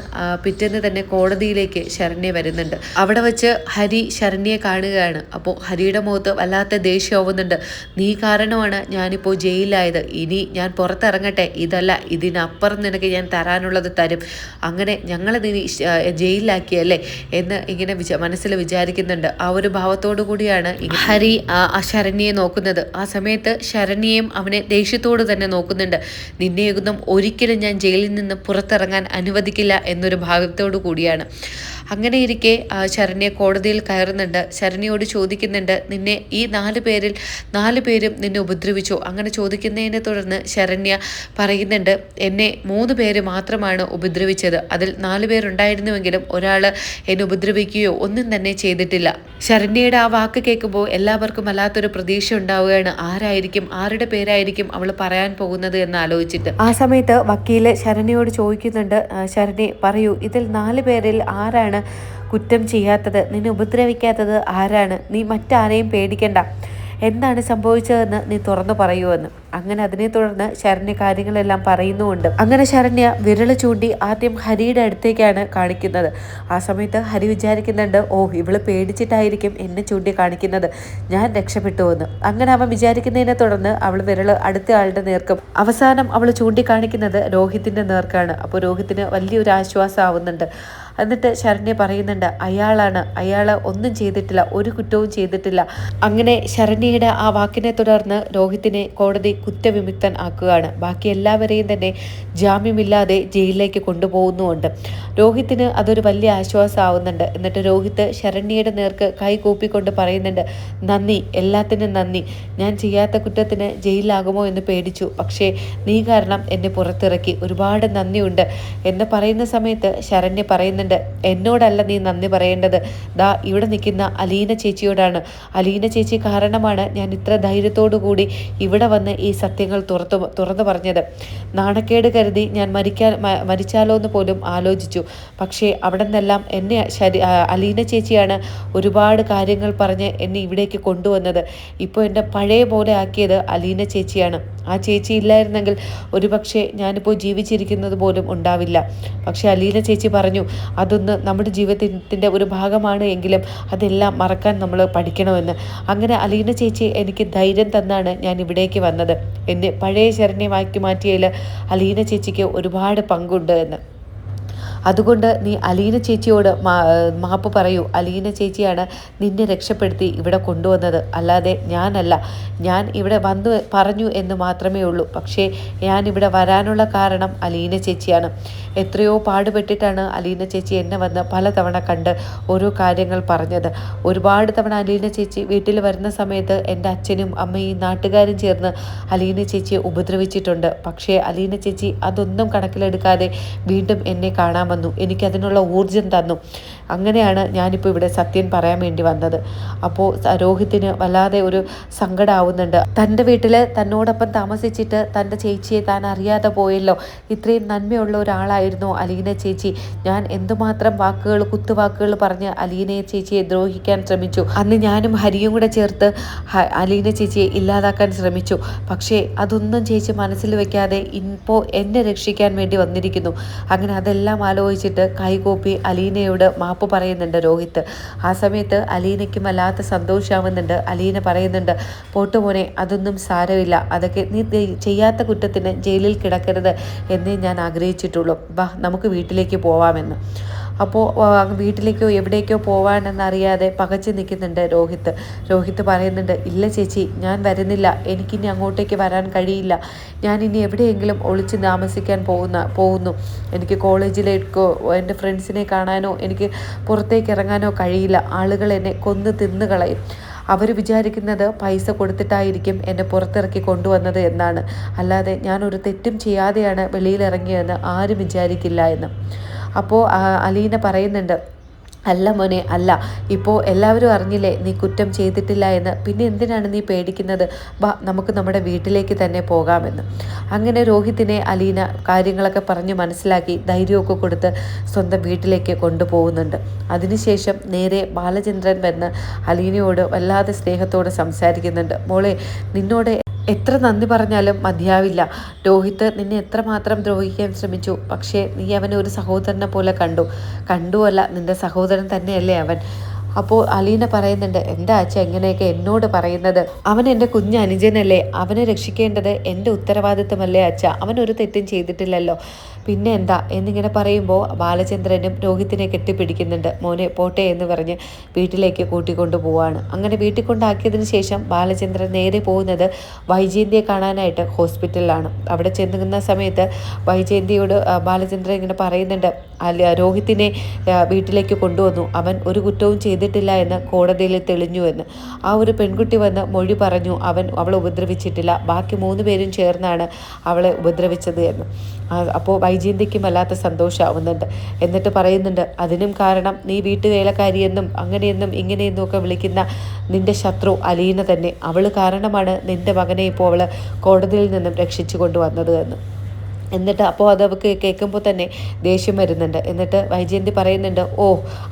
പിറ്റേന്ന് തന്നെ കോടതിയിലേക്ക് ശരണ്യ വരുന്നുണ്ട്. അവിടെ വെച്ച് ഹരി ശരണ്യയെ കാണുകയാണ്. അപ്പോൾ ഹരിയുടെ മുഖത്ത് വല്ലാത്ത ദേഷ്യമാവുന്നുണ്ട്. നീ കാരണമാണ് ഞാനിപ്പോൾ ജയിലിലായത്. ഇനി ഞാൻ പുറത്തിറങ്ങട്ടെ, ഇതല്ല ഇതിനപ്പുറം നിനക്ക് ഞാൻ തരാനുള്ളത് തരും. അങ്ങനെ ഞങ്ങളെ നീ ജയിലിലാക്കിയല്ലേ എന്ന് ഇങ്ങനെ മനസ്സിൽ വിചാരിക്കുന്നുണ്ട്. ആ ഒരു ഭാവത്തോടു കൂടിയാണ് ഹരി ആ ശരണ്യയെ നോക്കുന്നത്. ആ സമയത്ത് ശരണ്യയും അവനെ ദേഷ്യത്തോട് തന്നെ നോക്കുന്നുണ്ട്. നിന്നെയൊന്നും ഒരിക്കലും ഞാൻ ജയിലിൽ നിന്ന് പുറത്തിറങ്ങാൻ അനുവദിക്കില്ല എന്നൊരു ഭാഗത്തോടു കൂടിയാണ്. അങ്ങനെ ഇരിക്കെ ശരണ്യ കോടതിയിൽ കയറുന്നുണ്ട്. ശരണ്യയോട് ചോദിക്കുന്നുണ്ട്, നിന്നെ ഈ 4 പേരും നിന്നെ ഉപദ്രവിച്ചോ? അങ്ങനെ ചോദിക്കുന്നതിനെ തുടർന്ന് ശരണ്യ പറയുന്നുണ്ട്, എന്നെ 3 പേര് മാത്രമാണ് ഉപദ്രവിച്ചത്. അതിൽ 4 പേരുണ്ടായിരുന്നുവെങ്കിലും ഒരാൾ എന്നെ ഉപദ്രവിക്കുകയോ ഒന്നും തന്നെ ചെയ്തിട്ടില്ല. ശരണ്യയുടെ ആ വാക്ക് കേൾക്കുമ്പോൾ എല്ലാവർക്കും വല്ലാത്തൊരു പ്രതീക്ഷ ഉണ്ടാവുകയാണ്. ആരുടെ പേരായിരിക്കും അവൾ പറയാൻ പോകുന്നത് എന്ന് ആലോചിച്ചിട്ട്. ആ സമയത്ത് വക്കീല് ശരണ്യയോട് ചോദിക്കുന്നുണ്ട്, ശരണ്യ പറയൂ, ഇതിൽ 4 പേരിൽ ആരാണ് കുറ്റം ചെയ്യാത്തത്? നിന്നെ ഉപദ്രവിക്കാത്തത് ആരാണ്? നീ മറ്റാരെയും പേടിക്കണ്ട. എന്താണ് സംഭവിച്ചതെന്ന് നീ തുറന്നു പറയുമെന്ന്. അങ്ങനെ അതിനെ തുടർന്ന് ശരണ്യ കാര്യങ്ങളെല്ലാം പറയുന്നുമുണ്ട്. അങ്ങനെ ശരണ്യ വിരൽ ചൂണ്ടി ആദ്യം ഹരിയുടെ അടുത്തേക്കാണ് കാണിക്കുന്നത്. ആ സമയത്ത് ഹരി വിചാരിക്കുന്നുണ്ട്, ഓ ഇവള് പേടിച്ചിട്ടായിരിക്കും എന്നെ ചൂണ്ടി കാണിക്കുന്നത്, ഞാൻ രക്ഷപ്പെട്ടുവെന്ന്. അങ്ങനെ അവൻ വിചാരിക്കുന്നതിനെ തുടർന്ന് അവൾ വിരൽ അടുത്ത ആളുടെ നേർക്കും. അവസാനം അവൾ ചൂണ്ടിക്കാണിക്കുന്നത് രോഹിത്തിന്റെ നേർക്കാണ്. അപ്പോൾ രോഹിത്തിന് വലിയൊരു ആശ്വാസം ആവുന്നുണ്ട്. എന്നിട്ട് ശരണ്യ പറയുന്നുണ്ട്, അയാൾ ഒന്നും ചെയ്തിട്ടില്ല, ഒരു കുറ്റവും ചെയ്തിട്ടില്ല. അങ്ങനെ ശരണ്യയുടെ ആ വാക്കിനെ തുടർന്ന് രോഹിത്തിനെ കോടതി കുറ്റവിമുക്തൻ ആക്കുകയാണ്. ബാക്കി എല്ലാവരെയും തന്നെ ജാമ്യമില്ലാതെ ജയിലിലേക്ക് കൊണ്ടുപോകുന്നുമുണ്ട്. രോഹിത്തിന് അതൊരു വലിയ ആശ്വാസം ആവുന്നുണ്ട്. എന്നിട്ട് രോഹിത്ത് ശരണ്യയുടെ നേർക്ക് കൈ കൂപ്പിക്കൊണ്ട് പറയുന്നുണ്ട്, നന്ദി, എല്ലാത്തിനും നന്ദി. ഞാൻ ചെയ്യാത്ത കുറ്റത്തിന് ജയിലിലാകുമോ എന്ന് പേടിച്ചു, പക്ഷേ നീ കാരണം എന്നെ പുറത്തിറക്കി, ഒരുപാട് നന്ദിയുണ്ട് എന്ന് പറയുന്ന സമയത്ത് ശരണ്യ പറയുന്നുണ്ട്, എന്നോടല്ല നീ നന്ദി പറയേണ്ടത്, ദാ ഇവിടെ നിൽക്കുന്ന അലീന ചേച്ചിയോടാണ്. അലീന ചേച്ചി കാരണമാണ് ഞാൻ ഇത്ര ധൈര്യത്തോടു കൂടി ഇവിടെ വന്ന് ഈ സത്യങ്ങൾ തുറന്നു പറഞ്ഞത്. നാണക്കേട് കരുതി ഞാൻ മരിച്ചാലോ എന്ന് പോലും ആലോചിച്ചു. പക്ഷേ അവിടെ നിന്നെല്ലാം എന്നെ അലീന ചേച്ചിയാണ് ഒരുപാട് കാര്യങ്ങൾ പറഞ്ഞ് എന്നെ ഇവിടേക്ക് കൊണ്ടുവന്നത്. ഇപ്പോൾ എൻ്റെ പഴയ പോലെ ആക്കിയത് അലീന ചേച്ചിയാണ്. ആ ചേച്ചി ഇല്ലായിരുന്നെങ്കിൽ ഒരുപക്ഷെ ഞാനിപ്പോൾ ജീവിച്ചിരിക്കുന്നത് പോലും ഉണ്ടാവില്ല. പക്ഷെ അലീന ചേച്ചി പറഞ്ഞു, അതൊന്ന് നമ്മുടെ ജീവിതത്തിൻ്റെ ഒരു ഭാഗമാണ് എങ്കിലും അതെല്ലാം മറക്കാൻ നമ്മൾ പഠിക്കണമെന്ന്. അങ്ങനെ അലീന ചേച്ചി എനിക്ക് ധൈര്യം തന്നാണ് ഞാൻ ഇവിടേക്ക് വന്നത്. എന്നെ പഴയ ശരണ്യമാക്കി മാറ്റിയതിൽ അലീന ചേച്ചിക്ക് ഒരുപാട് പങ്കുണ്ട് എന്ന്. അതുകൊണ്ട് നീ അലീന ചേച്ചിയോട് മാപ്പ് പറയൂ. അലീന ചേച്ചിയാണ് നിന്നെ രക്ഷപ്പെടുത്തി ഇവിടെ കൊണ്ടുവന്നത്, അല്ലാതെ ഞാനല്ല. ഞാൻ ഇവിടെ വന്നു പറഞ്ഞു എന്ന് മാത്രമേ ഉള്ളൂ. പക്ഷേ ഞാനിവിടെ വരാനുള്ള കാരണം അലീന ചേച്ചിയാണ്. എത്രയോ പാടുപെട്ടിട്ടാണ് അലീന ചേച്ചി എന്നെ വന്ന് പലതവണ കണ്ട് ഓരോ കാര്യങ്ങൾ പറഞ്ഞത്. ഒരുപാട് തവണ അലീന ചേച്ചി വീട്ടിൽ വരുന്ന സമയത്ത് എൻ്റെ അച്ഛനും അമ്മയും നാട്ടുകാരും ചേർന്ന് അലീന ചേച്ചിയെ ഉപദ്രവിച്ചിട്ടുണ്ട്. പക്ഷേ അലീന ചേച്ചി അതൊന്നും കണക്കിലെടുക്കാതെ വീണ്ടും എന്നെ കാണാൻ വന്നു, എനിക്കതിനുള്ള ഊർജം തന്നു. അങ്ങനെയാണ് ഞാനിപ്പോൾ ഇവിടെ സത്യം പറയാൻ വേണ്ടി വന്നത്. അപ്പോൾ രോഹിത്തിന് വല്ലാതെ ഒരു സങ്കടമാവുന്നുണ്ട്. തൻ്റെ വീട്ടിൽ തന്നോടൊപ്പം താമസിച്ചിട്ട് തൻ്റെ ചേച്ചിയെ താൻ അറിയാതെ പോയല്ലോ. ഇത്രയും നന്മയുള്ള ഒരാളായിരുന്നു അലീന ചേച്ചി. ഞാൻ എന്തുമാത്രം കുത്തുവാക്കുകൾ പറഞ്ഞ് അലീന ചേച്ചിയെ ദ്രോഹിക്കാൻ ശ്രമിച്ചു. അന്ന് ഞാനും ഹരിയും കൂടെ ചേർത്ത് അലീന ചേച്ചിയെ ഇല്ലാതാക്കാൻ ശ്രമിച്ചു. പക്ഷേ അതൊന്നും ചേച്ചി മനസ്സിൽ വെക്കാതെ ഇപ്പോൾ എന്നെ രക്ഷിക്കാൻ വേണ്ടി വന്നിരിക്കുന്നു. അങ്ങനെ അതെല്ലാം ആലോചിച്ചിട്ട് കൈകോപ്പി അലീനയോട് മാപ്പ് പറയുന്നുണ്ട് രോഹിത്ത്. ആ സമയത്ത് അലീനയ്ക്കും വല്ലാത്ത സന്തോഷമാവുന്നുണ്ട്. അലീന പറയുന്നുണ്ട്, പോട്ടുമോനെ, അതൊന്നും സാരമില്ല, അതൊക്കെ നീ ചെയ്യാത്ത കുറ്റത്തിന് ജയിലിൽ കിടക്കരുത് എന്നേ ഞാൻ ആഗ്രഹിച്ചിട്ടുള്ളൂ. വാ നമുക്ക് വീട്ടിലേക്ക് പോവാമെന്ന്. അപ്പോൾ വീട്ടിലേക്കോ എവിടേക്കോ പോവാനെന്നറിയാതെ പകച്ചു നിൽക്കുന്നുണ്ട് രോഹിത്ത് പറയുന്നുണ്ട്, ഇല്ല ചേച്ചി, ഞാൻ വരുന്നില്ല, എനിക്കിനി അങ്ങോട്ടേക്ക് വരാൻ കഴിയില്ല, ഞാനിനി എവിടെയെങ്കിലും ഒളിച്ച് താമസിക്കാൻ പോകുന്നു. എനിക്ക് കോളേജിലേക്കോ എൻ്റെ ഫ്രണ്ട്സിനെ കാണാനോ എനിക്ക് പുറത്തേക്ക് ഇറങ്ങാനോ കഴിയില്ല. ആളുകൾ എന്നെ കൊന്ന് തിന്നു കളയും. അവർ വിചാരിക്കുന്നത് പൈസ കൊടുത്തിട്ടായിരിക്കും എന്നെ പുറത്തിറക്കി കൊണ്ടുവന്നത് എന്നാണ്, അല്ലാതെ ഞാനൊരു തെറ്റും ചെയ്യാതെയാണ് വെളിയിലിറങ്ങിയതെന്ന് ആരും വിചാരിക്കില്ല എന്ന്. അപ്പോൾ അലീന പറയുന്നുണ്ട്, അല്ല മോനെ, അല്ല, ഇപ്പോൾ എല്ലാവരും അറിഞ്ഞില്ലേ നീ കുറ്റം ചെയ്തിട്ടില്ല എന്ന്, പിന്നെ എന്തിനാണ് നീ പേടിക്കുന്നത്? വാ, നമുക്ക് നമ്മുടെ വീട്ടിലേക്ക് തന്നെ പോകാമെന്ന്. അങ്ങനെ രോഹിത്തിനെ അലീന കാര്യങ്ങളൊക്കെ പറഞ്ഞ് മനസ്സിലാക്കി ധൈര്യമൊക്കെ കൊടുത്ത് സ്വന്തം വീട്ടിലേക്ക് കൊണ്ടുപോകുന്നുണ്ട്. അതിനുശേഷം നേരെ ബാലചന്ദ്രൻ വന്ന് അലീനയോട് വല്ലാതെ സ്നേഹത്തോടെ സംസാരിക്കുന്നുണ്ട്. മോളെ, നിന്നോട് എത്ര നന്ദി പറഞ്ഞാലും മതിയാവില്ല. രോഹിത്ത് നിന്നെ എത്രമാത്രം ദ്രോഹിക്കാൻ ശ്രമിച്ചു, പക്ഷേ നീ അവനെ ഒരു സഹോദരനെ പോലെ കണ്ടുവല്ല, നിന്റെ സഹോദരൻ തന്നെയല്ലേ അവൻ. അപ്പോൾ അലീന പറയുന്നുണ്ട്, എന്താ അച്ഛ എങ്ങനെയൊക്കെ എന്നോട് പറയുന്നത്? അവൻ എൻ്റെ കുഞ്ഞ് അനുജനല്ലേ, അവനെ രക്ഷിക്കേണ്ടത് എൻ്റെ ഉത്തരവാദിത്വമല്ലേ അച്ഛ, അവനൊരു തെറ്റും ചെയ്തിട്ടില്ലല്ലോ, പിന്നെ എന്താ എന്നിങ്ങനെ പറയുമ്പോൾ ബാലചന്ദ്രനും രോഹിത്തിനെ കെട്ടിപ്പിടിക്കുന്നുണ്ട്. മോനെ പോട്ടെ എന്ന് പറഞ്ഞ് വീട്ടിലേക്ക് കൂട്ടിക്കൊണ്ടു പോവാണ്. അങ്ങനെ വീട്ടിൽ കൊണ്ടാക്കിയതിന് ശേഷം ബാലചന്ദ്രൻ നേരെ പോകുന്നത് വൈജയന്തിയെ കാണാനായിട്ട് ഹോസ്പിറ്റലിലാണ്. അവിടെ ചെന്നുന്ന സമയത്ത് വൈജയന്തിയോട് ബാലചന്ദ്രൻ ഇങ്ങനെ പറയുന്നുണ്ട്, രോഹിത്തിനെ വീട്ടിലേക്ക് കൊണ്ടുവന്നു, അവൻ ഒരു കുറ്റവും ചെയ്തിട്ടില്ല എന്ന് കോടതിയിൽ തെളിഞ്ഞു എന്ന്. ആ ഒരു പെൺകുട്ടി വന്ന് മൊഴി പറഞ്ഞു, അവളെ ഉപദ്രവിച്ചിട്ടില്ല, ബാക്കി 3 പേരും ചേർന്നാണ് അവളെ ഉപദ്രവിച്ചത് എന്ന്. അപ്പോൾ വൈജയന്തിക്കും വല്ലാത്ത സന്തോഷമാവുന്നുണ്ട്. എന്നിട്ട് പറയുന്നുണ്ട്, അതിനും കാരണം നീ വീട്ടുവേലക്കാരിയെന്നും അങ്ങനെയെന്നും ഇങ്ങനെയെന്നും ഒക്കെ വിളിക്കുന്ന നിന്റെ ശത്രു അലീന തന്നെ, അവൾ കാരണമാണ് നിന്റെ മകനെ ഇപ്പോൾ അവൾ കോടതിയിൽ നിന്നും രക്ഷിച്ചു കൊണ്ടുവന്നത് എന്ന്. എന്നിട്ട് അപ്പോൾ അത് അവൾക്ക് കേൾക്കുമ്പോൾ തന്നെ ദേഷ്യം വരുന്നുണ്ട്. എന്നിട്ട് വൈജയന്തി പറയുന്നുണ്ട്, ഓ,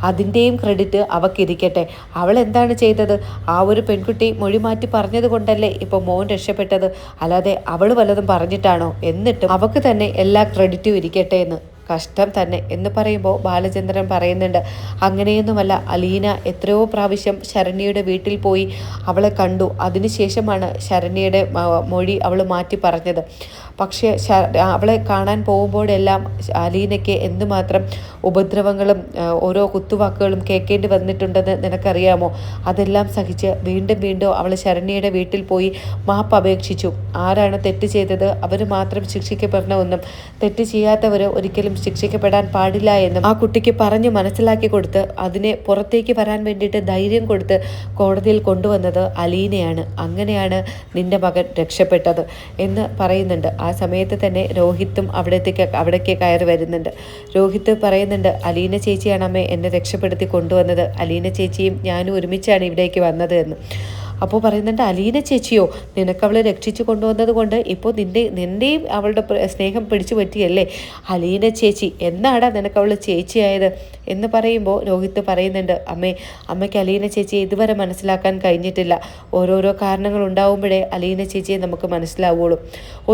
അതിൻ്റെയും ക്രെഡിറ്റ് അവൾക്കിരിക്കട്ടെ, അവൾ എന്താണ് ചെയ്തത്? ആ ഒരു പെൺകുട്ടി മൊഴി മാറ്റി പറഞ്ഞത് കൊണ്ടല്ലേ ഇപ്പോൾ മോൻ രക്ഷപ്പെട്ടത്, അല്ലാതെ അവൾ വല്ലതും പറഞ്ഞിട്ടാണോ? എന്നിട്ടും അവൾക്ക് തന്നെ എല്ലാ ക്രെഡിറ്റും ഇരിക്കട്ടെ എന്ന്. കഷ്ടം തന്നെ എന്ന് പറയുമ്പോൾ ബാലചന്ദ്രൻ പറയുന്നുണ്ട്, അങ്ങനെയൊന്നുമല്ല, അലീന എത്രയോ പ്രാവശ്യം ശരണ്യയുടെ വീട്ടിൽ പോയി അവളെ കണ്ടു, അതിനുശേഷമാണ് ശരണ്യയുടെ മൊഴി അവൾ മാറ്റി പറഞ്ഞത്. പക്ഷേ അവളെ കാണാൻ പോകുമ്പോഴെല്ലാം അലീനയ്ക്ക് എന്തുമാത്രം ഉപദ്രവങ്ങളും ഓരോ കുത്തുവാക്കുകളും കേൾക്കേണ്ടി വന്നിട്ടുണ്ടെന്ന് നിനക്കറിയാമോ? അതെല്ലാം സഹിച്ച് വീണ്ടും വീണ്ടും അവൾ ശരണ്യയുടെ വീട്ടിൽ പോയി മാപ്പ് അപേക്ഷിച്ചു. ആരാണ് തെറ്റ് ചെയ്തത് അവർ മാത്രം ശിക്ഷിക്കപ്പെടണമെന്നും തെറ്റ് ചെയ്യാത്തവർ ഒരിക്കലും ശിക്ഷിക്കപ്പെടാൻ പാടില്ല എന്നും ആ കുട്ടിക്ക് പറഞ്ഞ് മനസ്സിലാക്കി കൊടുത്ത് അതിനെ പുറത്തേക്ക് വരാൻ വേണ്ടിയിട്ട് ധൈര്യം കൊടുത്ത് കോടതിയിൽ കൊണ്ടുവന്നത് അലീനയാണ്. അങ്ങനെയാണ് നിന്റെ മകൻ രക്ഷപ്പെട്ടത് എന്ന് പറയുന്നുണ്ട്. ആ സമയത്ത് തന്നെ രോഹിത്തും അവിടേക്ക് കയറി വരുന്നുണ്ട്. രോഹിത്ത് പറയുന്നുണ്ട്, അലീന ചേച്ചിയാണ് അമ്മേ എന്നെ രക്ഷപ്പെടുത്തി കൊണ്ടുവന്നത്, അലീന ചേച്ചിയും ഞാനും ഒരുമിച്ചാണ് ഇവിടേക്ക് വന്നത് എന്ന്. അപ്പോൾ പറയുന്നുണ്ട്, അലീന ചേച്ചിയോ, നിനക്കവളെ രക്ഷിച്ചു കൊണ്ടുവന്നത് കൊണ്ട് ഇപ്പോൾ നിൻ്റെയും അവളുടെ സ്നേഹം പിടിച്ചു പറ്റിയല്ലേ? അലീന ചേച്ചി എന്നാടാ നിനക്കവൾ ചേച്ചിയായത് എന്ന് പറയുമ്പോൾ രോഹിത്ത് പറയുന്നുണ്ട്, അമ്മയ്ക്ക് അലീന ചേച്ചിയെ ഇതുവരെ മനസ്സിലാക്കാൻ കഴിഞ്ഞിട്ടില്ല. ഓരോരോ കാരണങ്ങൾ ഉണ്ടാവുമ്പോഴേ അലീന ചേച്ചിയെ നമുക്ക് മനസ്സിലാവുള്ളൂ.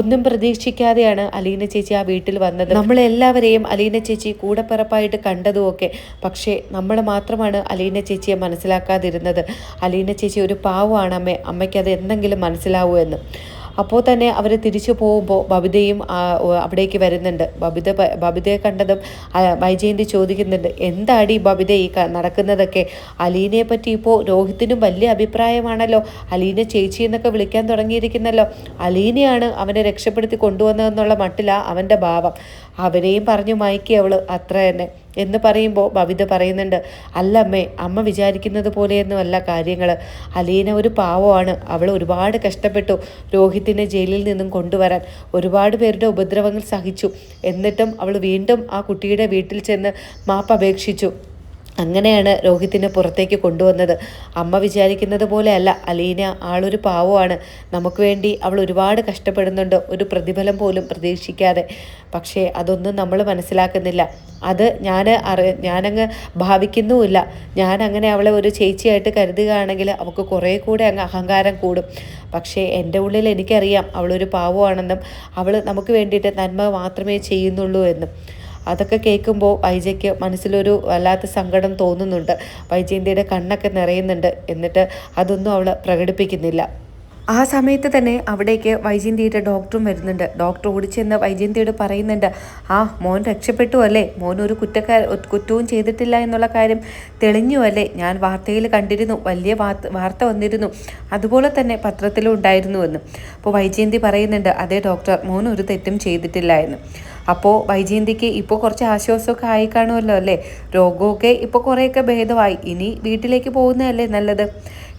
ഒന്നും പ്രതീക്ഷിക്കാതെയാണ് അലീന ചേച്ചി ആ വീട്ടിൽ വന്നത്. നമ്മളെല്ലാവരെയും അലീന ചേച്ചി കൂടപ്പിറപ്പായിട്ട് കണ്ടതുമൊക്കെ, പക്ഷേ നമ്മൾ മാത്രമാണ് അലീന ചേച്ചിയെ മനസ്സിലാക്കാതിരുന്നത്. അലീന ചേച്ചി ഒരു പാവമാണ് അമ്മയ്ക്ക് അത് എന്തെങ്കിലും മനസ്സിലാവൂ എന്ന്. അപ്പോൾ തന്നെ അവർ തിരിച്ചു പോകുമ്പോൾ ബബിതയും അവിടേക്ക് വരുന്നുണ്ട്. ബബിതയെ കണ്ടതും വൈജയന്തി ചോദിക്കുന്നുണ്ട്, എന്താടി ബബിത ഈ നടക്കുന്നതൊക്കെ? അലീനയെ പറ്റി ഇപ്പോൾ രോഹിത്തിനും വലിയ അഭിപ്രായമാണല്ലോ, അലീന ചേച്ചി എന്നൊക്കെ വിളിക്കാൻ തുടങ്ങിയിരിക്കുന്നല്ലോ, അലീനയാണ് അവനെ രക്ഷപ്പെടുത്തി കൊണ്ടുവന്നതെന്നുള്ള മട്ടിലാണ് അവൻ്റെ ഭാവം, അവരെയും പറഞ്ഞു മയക്കി അവൾ, അത്ര തന്നെ എന്ന് പറയുമ്പോൾ ബബിത പറയുന്നുണ്ട്, അല്ലമ്മേ, അമ്മ വിചാരിക്കുന്നത് പോലെയൊന്നുമല്ല കാര്യങ്ങൾ. അലീന ഒരു പാവമാണ്, അവൾ ഒരുപാട് കഷ്ടപ്പെട്ടു രോഹിത്തിനെ ജയിലിൽ നിന്നും കൊണ്ടുവരാൻ, ഒരുപാട് പേരുടെ ഉപദ്രവങ്ങൾ സഹിച്ചു. എന്നിട്ടും അവൾ വീണ്ടും ആ കുട്ടിയുടെ വീട്ടിൽ ചെന്ന് മാപ്പ് അപേക്ഷിച്ചു. അങ്ങനെയാണ് രോഹിത്തിനെ പുറത്തേക്ക് കൊണ്ടുവന്നത്. അമ്മ വിചാരിക്കുന്നത് പോലെയല്ല, അലീന ആളൊരു പാവമാണ്, നമുക്ക് വേണ്ടി അവൾ ഒരുപാട് കഷ്ടപ്പെടുന്നുണ്ട്, ഒരു പ്രതിഫലം പോലും പ്രതീക്ഷിക്കാതെ. പക്ഷേ അതൊന്നും നമ്മൾ മനസ്സിലാക്കുന്നില്ല. അത് ഞാനങ്ങ് ഭാവിക്കുന്നുമില്ല. ഞാനങ്ങനെ അവളെ ഒരു ചേച്ചിയായിട്ട് കരുതുകയാണെങ്കിൽ അവൾക്ക് കുറേ കൂടെ അങ്ങ് അഹങ്കാരം കൂടും. പക്ഷേ എൻ്റെ ഉള്ളിൽ എനിക്കറിയാം അവളൊരു പാവമാണെന്നും അവൾ നമുക്ക് വേണ്ടിയിട്ട് നന്മ മാത്രമേ ചെയ്യുന്നുള്ളൂ എന്നും. അതൊക്കെ കേൾക്കുമ്പോൾ വൈജയ്ക്ക് മനസ്സിലൊരു വല്ലാത്ത സങ്കടം തോന്നുന്നുണ്ട്. വൈജയന്തിയുടെ കണ്ണൊക്കെ നിറയുന്നുണ്ട്. എന്നിട്ട് അതൊന്നും അവൾ പ്രകടിപ്പിക്കുന്നില്ല. ആ സമയത്ത് തന്നെ അവിടേക്ക് വൈജയന്തിയുടെ ഡോക്ടറും വരുന്നുണ്ട്. ഡോക്ടർ ഓടിച്ചെന്ന് വൈജയന്തിയോട് പറയുന്നുണ്ട്, ആ മോൻ രക്ഷപ്പെട്ടു അല്ലേ, മോൻ ഒരു കുറ്റവും ചെയ്തിട്ടില്ല എന്നുള്ള കാര്യം തെളിഞ്ഞു അല്ലേ, ഞാൻ വാർത്തയിൽ കണ്ടിരുന്നു, വലിയ വാർത്ത വന്നിരുന്നു, അതുപോലെ തന്നെ പത്രത്തിലും ഉണ്ടായിരുന്നുവെന്ന്. അപ്പോൾ വൈജയന്തി പറയുന്നുണ്ട്, അതേ ഡോക്ടർ, മോൻ ഒരു തെറ്റും ചെയ്തിട്ടില്ല എന്ന്. അപ്പോൾ വൈജയന്തിക്ക് ഇപ്പോൾ കുറച്ച് ആശ്വാസമൊക്കെ ആയി കാണുമല്ലോ അല്ലേ, രോഗമൊക്കെ ഇപ്പോൾ കുറേയൊക്കെ ഭേദമായി, ഇനി വീട്ടിലേക്ക് പോകുന്നതല്ലേ നല്ലത്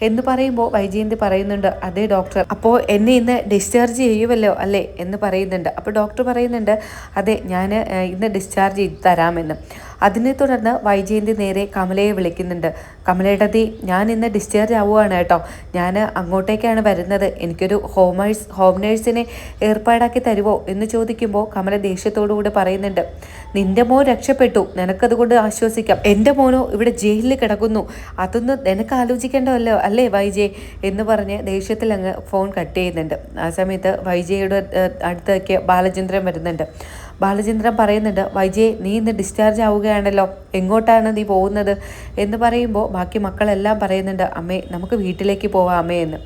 എന്ന് പറയുമ്പോൾ വൈജയന്തി പറയുന്നുണ്ട്, അതേ ഡോക്ടർ, അപ്പോൾ എന്നെ ഇന്ന് ഡിസ്ചാർജ് ചെയ്യുമല്ലോ അല്ലേ എന്ന് പറയുന്നുണ്ട്. അപ്പോൾ ഡോക്ടർ പറയുന്നുണ്ട്, അതെ, ഞാൻ ഇന്ന് ഡിസ്ചാർജ് ചെയ്ത് തരാമെന്ന്. അതിനെ തുടർന്ന് വൈജയന്തി നേരെ കമലയെ വിളിക്കുന്നുണ്ട്. കമലയുടെ ഞാൻ ഇന്ന് ഡിസ്ചാർജ് ആവുകയാണ് കേട്ടോ, ഞാൻ അങ്ങോട്ടേക്കാണ് വരുന്നത്, എനിക്കൊരു ഹോം നേഴ്സിനെ ഏർപ്പാടാക്കി തരുമോ എന്ന് ചോദിക്കുമ്പോൾ കമല ദേഷ്യത്തോടു കൂടി പറയുന്നുണ്ട്, നിന്റെ മോൻ രക്ഷപ്പെട്ടു, നിനക്കതുകൊണ്ട് ആശ്വസിക്കാം, എൻ്റെ മോനോ ഇവിടെ ജയിലിൽ കിടക്കുന്നു, അതൊന്നും നിനക്ക് ആലോചിക്കേണ്ടതല്ലോ അല്ലേ വൈജയ് എന്ന് പറഞ്ഞ് ദേഷ്യത്തിൽ അങ്ങ് ഫോൺ കട്ട് ചെയ്യുന്നുണ്ട്. ആ സമയത്ത് വൈജയുടെ അടുത്തേക്ക് ബാലചന്ദ്രൻ വരുന്നുണ്ട്. ബാലചന്ദ്രൻ പറയുന്നുണ്ട്, വൈജയ്, നീ ഇന്ന് ഡിസ്ചാർജ് ആവുകയാണല്ലോ, എങ്ങോട്ടാണ് നീ പോകുന്നത് എന്ന് പറയുമ്പോൾ ബാക്കി മക്കളെല്ലാം പറയുന്നുണ്ട്, അമ്മേ നമുക്ക് വീട്ടിലേക്ക് പോവാം അമ്മേ എന്ന്.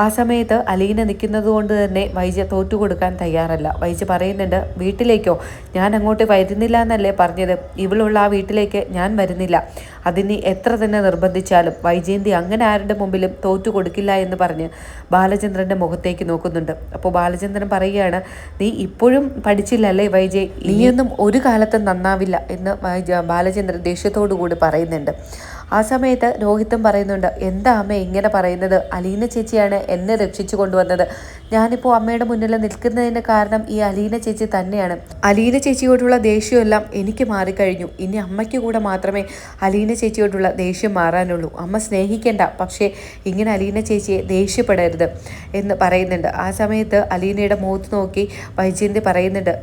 ആ സമയത്ത് അലീന നിൽക്കുന്നത് കൊണ്ട് തന്നെ വൈജ തോറ്റു കൊടുക്കാൻ തയ്യാറല്ല. വൈജ പറയുന്നുണ്ട്, വീട്ടിലേക്കോ, ഞാൻ അങ്ങോട്ട് വരുന്നില്ല എന്നല്ലേ പറഞ്ഞത്, ഇവളുള്ള ആ വീട്ടിലേക്ക് ഞാൻ വരുന്നില്ല, അതിന് എത്ര തന്നെ നിർബന്ധിച്ചാലും വൈജയന്തി അങ്ങനെ ആരുടെ മുമ്പിലും തോറ്റു കൊടുക്കില്ല എന്ന് പറഞ്ഞ് ബാലചന്ദ്രൻ്റെ മുഖത്തേക്ക് നോക്കുന്നുണ്ട്. അപ്പോൾ ബാലചന്ദ്രൻ പറയുകയാണ്, നീ ഇപ്പോഴും പഠിച്ചില്ലല്ലേ വൈജയ്, നീയൊന്നും ഒരു കാലത്തും നന്നാവില്ല എന്ന് ബാലചന്ദ്രൻ ദേഷ്യത്തോടു കൂടി പറയുന്നുണ്ട്. ആ സമയത്ത് രോഹിത്തും പറയുന്നുണ്ട്, എന്താ അമ്മ ഇങ്ങനെ പറയുന്നത്, അലീന ചേച്ചിയാണ് എന്നെ രക്ഷിച്ചു കൊണ്ടുവന്നത്, ഞാനിപ്പോൾ അമ്മയുടെ മുന്നിൽ നിൽക്കുന്നതിന് കാരണം ഈ അലീന ചേച്ചി തന്നെയാണ്, അലീന ചേച്ചിയോടുള്ള ദേഷ്യമെല്ലാം എനിക്ക് മാറിക്കഴിഞ്ഞു, ഇനി അമ്മയ്ക്ക് കൂടെ മാത്രമേ അലീന ചേച്ചിയോടുള്ള ദേഷ്യം മാറാനുള്ളൂ, അമ്മ സ്നേഹിക്കേണ്ട, പക്ഷേ ഇങ്ങനെ അലീന ചേച്ചിയെ ദേഷ്യപ്പെടരുത് എന്ന് പറയുന്നുണ്ട്. ആ സമയത്ത് അലീനയുടെ മുഖത്ത് നോക്കി വൈജയന്തി പറയുന്നുണ്ട്,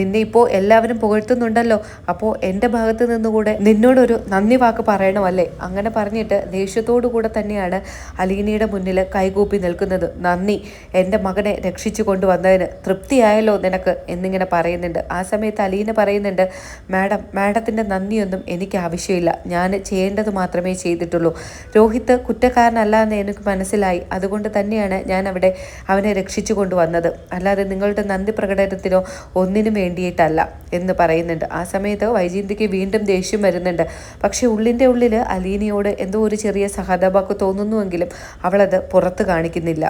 നിന്നെ ഇപ്പോൾ എല്ലാവരും പുകഴ്ത്തുന്നുണ്ടല്ലോ, അപ്പോൾ എൻ്റെ ഭാഗത്ത് നിന്നുകൂടെ നിന്നോടൊരു നന്ദി വാക്ക് പറയണമല്ലേ, അങ്ങനെ പറഞ്ഞിട്ട് ദേഷ്യത്തോടു കൂടെ തന്നെയാണ് അലീനയുടെ മുന്നിൽ കൈകൂപ്പി നിൽക്കുന്നത്. നന്ദി, എൻ്റെ മകനെ രക്ഷിച്ചു കൊണ്ടുവന്നതിന്, തൃപ്തിയായല്ലോ നിനക്ക് എന്നിങ്ങനെ പറയുന്നുണ്ട്. ആ സമയത്ത് അലീന പറയുന്നുണ്ട്, മാഡത്തിൻ്റെ നന്ദിയൊന്നും എനിക്ക് ആവശ്യമില്ല, ഞാൻ ചെയ്യേണ്ടത് മാത്രമേ ചെയ്തിട്ടുള്ളൂ, രോഹിത്ത് കുറ്റക്കാരനല്ല എന്ന് എനിക്ക് മനസ്സിലായി, അതുകൊണ്ട് തന്നെയാണ് ഞാൻ അവിടെ അവനെ രക്ഷിച്ചു കൊണ്ടുവന്നത്, അല്ലാതെ നിങ്ങളുടെ നന്ദി പ്രകടനത്തിനോ ഒന്നിനും വേണ്ടിയിട്ടല്ല എന്ന് പറയുന്നുണ്ട്. ആ സമയത്ത് വൈജയന്തിക്ക് വീണ്ടും ദേഷ്യം വരുന്നുണ്ട്. പക്ഷെ ഉള്ളിൻ്റെ ഉള്ളിൽ അലീനയോട് എന്തോ ഒരു ചെറിയ സഹതാപമൊക്കെ തോന്നുന്നുവെങ്കിലും അവളത് പുറത്ത് കാണിക്കുന്നില്ല.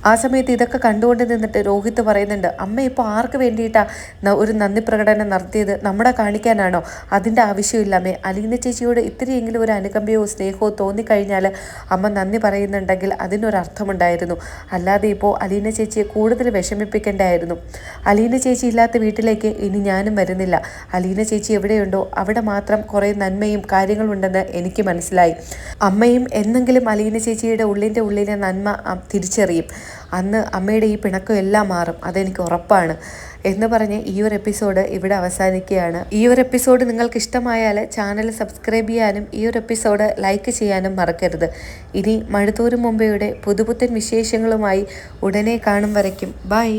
ആ സമയത്ത് ഇതൊക്കെ കണ്ടുകൊണ്ട് നിന്നിട്ട് രോഹിത്ത് പറയുന്നുണ്ട്, അമ്മ ഇപ്പോൾ ആർക്ക് വേണ്ടിയിട്ടാണ് ഒരു നന്ദി പ്രകടനം നടത്തിയത്, നമ്മളെ കാണിക്കാനാണോ, അതിൻ്റെ ആവശ്യമില്ല അമ്മേ, അലീന ചേച്ചിയോട് ഇത്തിരിയെങ്കിലും ഒരു അനുകമ്പയോ സ്നേഹമോ തോന്നിക്കഴിഞ്ഞാൽ അമ്മ നന്ദി പറയുന്നുണ്ടെങ്കിൽ അതിനൊരർത്ഥമുണ്ടായിരുന്നു, അല്ലാതെ ഇപ്പോൾ അലീന ചേച്ചിയെ കൂടുതൽ വിഷമിപ്പിക്കേണ്ടായിരുന്നു, അലീന ചേച്ചി ഇല്ലാത്ത വീട്ടിലേക്ക് ഇനി ഞാനും വരുന്നില്ല, അലീന ചേച്ചി എവിടെയുണ്ടോ അവിടെ മാത്രം കുറേ നന്മയും കാര്യങ്ങളുണ്ടെന്ന് എനിക്ക് മനസ്സിലായി, അമ്മയും എന്നെങ്കിലും അലീന ചേച്ചിയുടെ ഉള്ളിലെ നന്മ തിരിച്ചറിയും, അന്ന് അമ്മയുടെ ഈ പിണക്കം എല്ലാം മാറും, അതെനിക്ക് ഉറപ്പാണ് എന്ന് പറഞ്ഞ് ഈ ഒരു എപ്പിസോഡ് ഇവിടെ അവസാനിക്കുകയാണ്. ഈ ഒരു എപ്പിസോഡ് നിങ്ങൾക്ക് ഇഷ്ടമായാൽ ചാനൽ സബ്സ്ക്രൈബ് ചെയ്യാനും ഈ ഒരു എപ്പിസോഡ് ലൈക്ക് ചെയ്യാനും മറക്കരുത്. ഇനി മഴുതൂര് മുംബൈയുടെ പുതുപുത്തൻ വിശേഷങ്ങളുമായി ഉടനെ കാണും വരയ്ക്കും ബൈ.